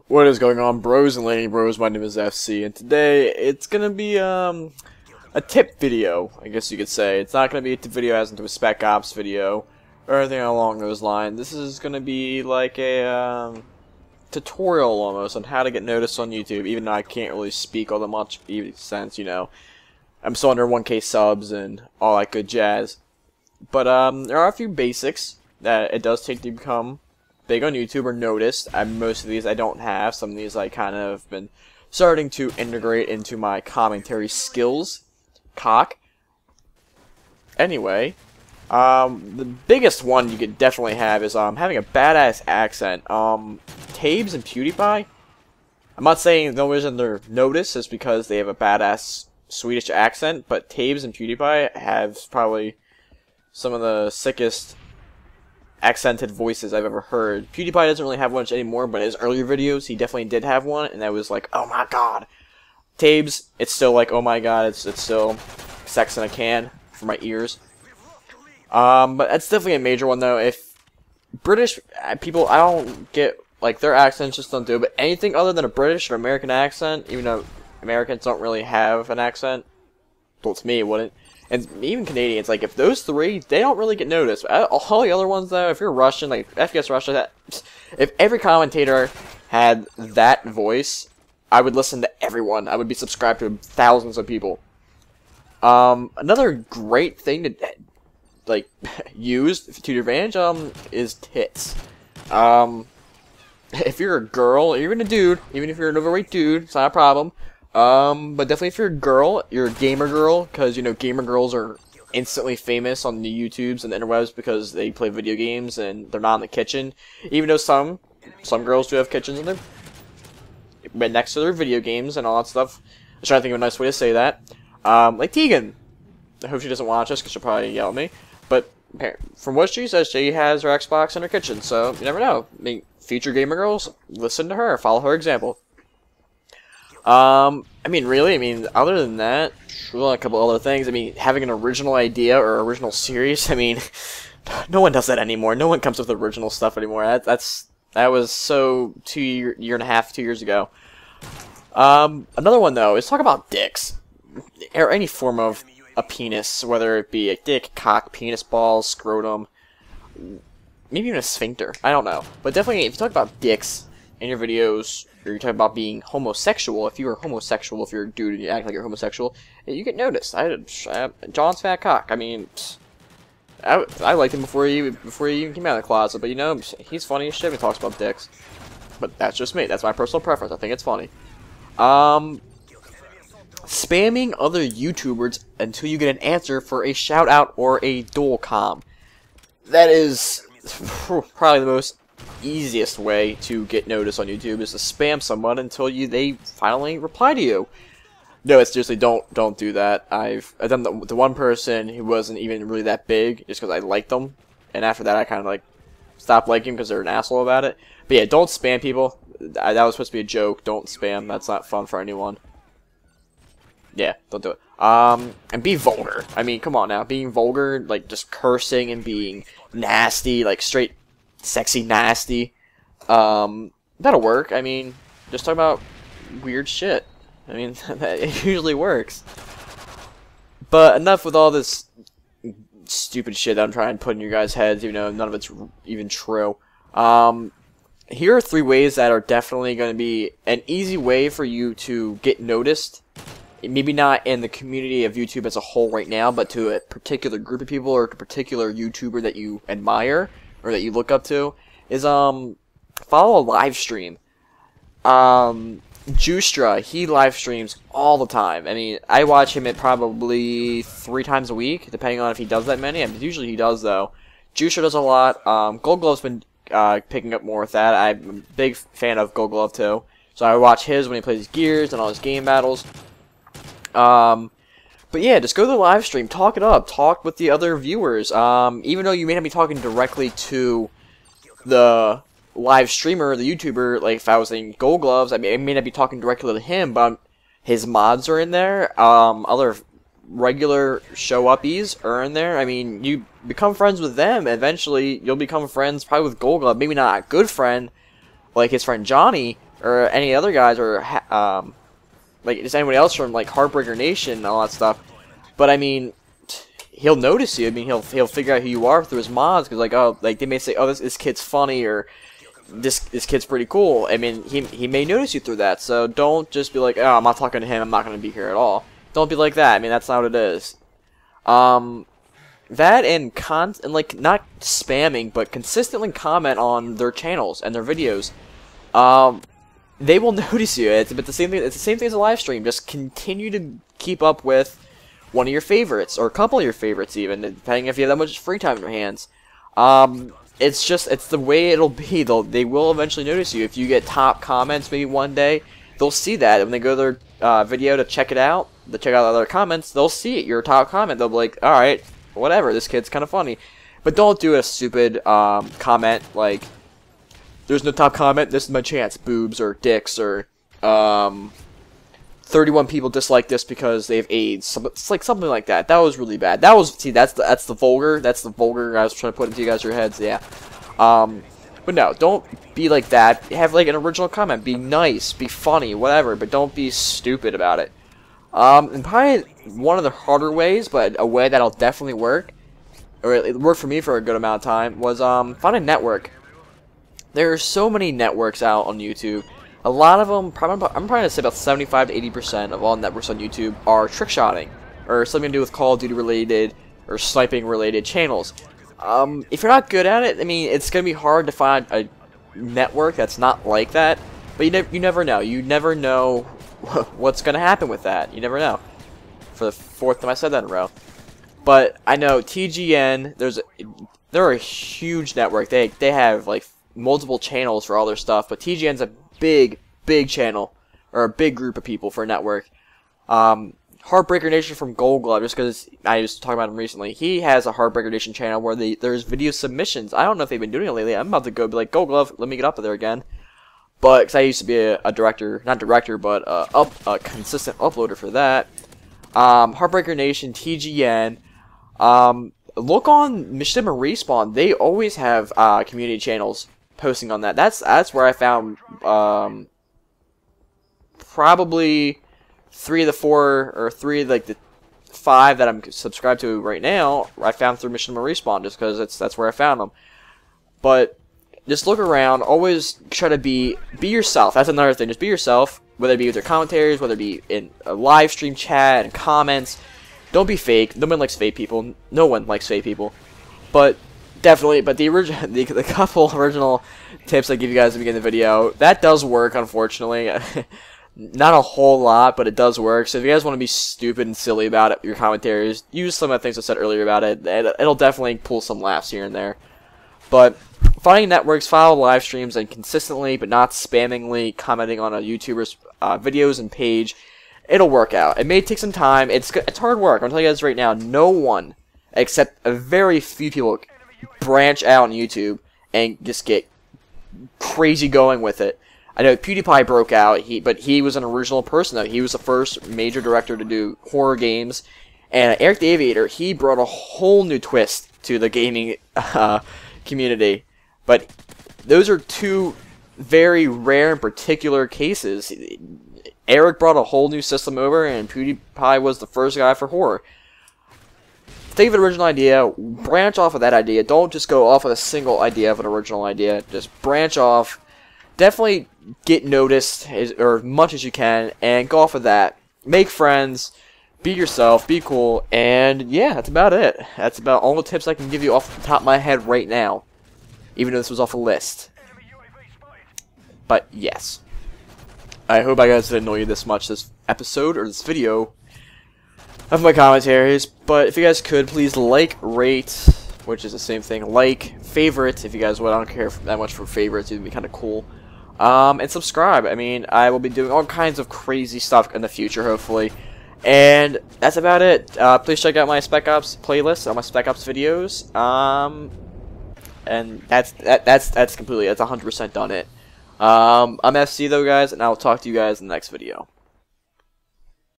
What is going on, bros and lady bros? My name is FC, and today it's gonna be a tip video, I guess you could say. It's not gonna be a tip video as into a Spec Ops video or anything along those lines. This is gonna be like a tutorial almost on how to get noticed on YouTube, even though I can't really speak all that much, even since I'm still under 1K subs and all that good jazz. But there are a few basics that it does take to become big on YouTube or noticed. Most of these I don't have. Some of these I kind of been starting to integrate into my commentary skills. Anyway, the biggest one you could definitely have is having a badass accent. Tabes and PewDiePie, I'm not saying the only reason they're noticed is because they have a badass Swedish accent, but Tabes and PewDiePie have probably some of the sickest accented voices I've ever heard. PewDiePie doesn't really have much anymore, but in his earlier videos, he definitely did have one, and that was like, oh my god. Tabes, it's still like, oh my god, it's still sex in a can for my ears. But that's definitely a major one, though. If British people, I don't get, like, their accents just don't do it, but anything other than a British or American accent, even though Americans don't really have an accent, well, to me, it wouldn't. And even Canadians, like, if those three, they don't really get noticed. All the other ones, though, if you're Russian, like, FPS Russia, if every commentator had that voice, I would listen to everyone. I would be subscribed to thousands of people. Another great thing to, like, use to your advantage, is tits. If you're a girl, or even a dude, even if you're an overweight dude, it's not a problem. But definitely if you're a girl, you're a gamer girl, because, gamer girls are instantly famous on the YouTubes and the interwebs because they play video games and they're not in the kitchen. Even though some girls do have kitchens in their, next to their video games and all that stuff. I was trying to think of a nice way to say that. Like Tegan. I hope she doesn't watch this because she'll probably yell at me. But from what she says, she has her Xbox in her kitchen, so you never know. I mean, future gamer girls, listen to her, follow her example. Other than that, well, a couple other things. I mean, having an original idea or original series. I mean, no one does that anymore. No one comes with original stuff anymore. That was so year and a half, 2 years ago. Another one though is talk about dicks or any form of a penis, whether it be a dick, cock, penis, balls, scrotum, maybe even a sphincter. I don't know, but definitely if you talk about dicks in your videos, or you're talking about being homosexual, if you're homosexual, if you're a dude and you act like you're homosexual, you get noticed. John's fat cock. I mean, I liked him before he even came out of the closet, but he's funny as shit when he talks about dicks. But that's just me. That's my personal preference. I think it's funny. Spamming other YouTubers until you get an answer for a shout out or a dual com. That is probably the most easiest way to get noticed on YouTube, is to spam someone until they finally reply to you. No, it's seriously, don't do that. I've done the one person who wasn't even really that big just because I liked them, and after that I kind of like stopped liking them because they're an asshole about it. But yeah, don't spam people. That was supposed to be a joke. Don't spam. That's not fun for anyone. Yeah, don't do it. And be vulgar. I mean, come on now, being vulgar, like just cursing and being nasty, like straight sexy nasty, that'll work. I mean, just talk about weird shit. I mean, that usually works. But enough with all this stupid shit that I'm trying to put in your guys' heads, even though none of it's even true. Here are 3 ways that are definitely going to be an easy way for you to get noticed. Maybe not in the community of YouTube as a whole right now, but to a particular group of people or a particular YouTuber that you admire or that you look up to, is follow a live stream. Justra, he live streams all the time. I mean, I watch him at probably 3 times a week, depending on if he does that many. I mean, usually he does, though. Justra does a lot. Gold Glove's been picking up more with that. I'm a big fan of Gold Glove, too. So I watch his when he plays his gears and all his game battles. But yeah, just go to the live stream, talk it up, talk with the other viewers. Even though you may not be talking directly to the live streamer, the YouTuber, like if I was in Gold Gloves, I may not be talking directly to him, but his mods are in there. Other regular show-uppies are in there. I mean, you become friends with them. Eventually, you'll become friends probably with Gold Glove. Maybe not a good friend like his friend Johnny, or any other guys, or like just anyone else from like Heartbreaker Nation and all that stuff. But I mean, he'll notice you. I mean, he'll figure out who you are through his mods, because like, oh, like they may say, oh, this kid's funny, or this kid's pretty cool. I mean, he may notice you through that. So don't just be like, oh, I'm not talking to him, I'm not going to be here at all. Don't be like that. I mean, that's not what it is. That and like not spamming, but consistently comment on their channels and their videos. They will notice you. It's the same thing. It's the same thing as a live stream. Just continue to keep up with one of your favorites, or a couple of your favorites, even depending if you have that much free time in your hands. It's the way it'll be. They will eventually notice you. If you get top comments, maybe one day they'll see that when they go to their video to check it out, to check out other comments, they'll see it. Your top comment. They'll be like, all right, whatever. This kid's kind of funny. But don't do a stupid comment like, there's no top comment, this is my chance, boobs or dicks, or 31 people dislike this because they have AIDS. It's like something like that. That was really bad. That was, see, that's the vulgar I was trying to put into you guys' your heads, yeah. But no, don't be like that. Have like an original comment. Be nice, be funny, whatever, but don't be stupid about it. And probably one of the harder ways, but a way that'll definitely work, or it worked for me for a good amount of time, was find a network. There are so many networks out on YouTube. A lot of them, I'm probably going to say about 75 to 80% of all networks on YouTube are trickshotting, or something to do with Call of Duty related, or sniping related channels. If you're not good at it, I mean, it's going to be hard to find a network that's not like that, but you never know. You never know what's going to happen with that. You never know. For the fourth time I said that in a row. But I know TGN, they're a huge network. They have like multiple channels for all their stuff, but TGN's a big channel, or a big group of people for a network. Heartbreaker Nation from Gold Glove, just because I was talking about him recently, he has a Heartbreaker Nation channel where there's video submissions. I don't know if they've been doing it lately. I'm about to go be like, Gold Glove, let me get up there again. But because I used to be a director, not director, but a consistent uploader for that. Heartbreaker Nation, TGN. Look on Machinima Respawn. They always have community channels posting on that. That's where I found probably 3 of the 4, or 3 of like the 5 that I'm subscribed to right now. I found through Machinima Respawn, just because that's where I found them. But just look around. Always try to be yourself. That's another thing. Just be yourself. Whether it be with their commentaries, whether it be in a live stream chat and comments. Don't be fake. No one likes fake people. No one likes fake people. But definitely, but the couple original tips I give you guys at the beginning of the video, that does work, unfortunately. Not a whole lot, but it does work. So if you guys want to be stupid and silly about it, your commentaries, use some of the things I said earlier about it. It'll definitely pull some laughs here and there. But finding networks, follow live streams, and consistently, but not spammingly, commenting on a YouTuber's videos and page, it'll work out. It may take some time. It's hard work. I'm telling you guys right now, no one, except a very few people, branch out on YouTube and just get crazy going with it. I know PewDiePie broke out, but he was an original person, though. He was the first major director to do horror games. And Eric the Aviator, he brought a whole new twist to the gaming community. But those are 2 very rare and particular cases. Eric brought a whole new system over, and PewDiePie was the first guy for horror. Think of an original idea, branch off of that idea. Don't just go off of a single idea of an original idea. Just branch off. Definitely get noticed, or as much as you can, and go off of that. Make friends, be yourself, be cool, and yeah, that's about it. That's about all the tips I can give you off the top of my head right now. Even though this was off a list. But yes. I hope I guys didn't annoy you this much this episode, or this video, of my commentaries. But if you guys could, please like, rate, which is the same thing, like, favorite, if you guys would. I don't care that much for favorites, it would be kind of cool. And subscribe. I mean, I will be doing all kinds of crazy stuff in the future, hopefully. And that's about it. Please check out my Spec Ops playlist, all my Spec Ops videos. And that's completely, that's 100% done it. I'm FC though, guys, and I'll talk to you guys in the next video.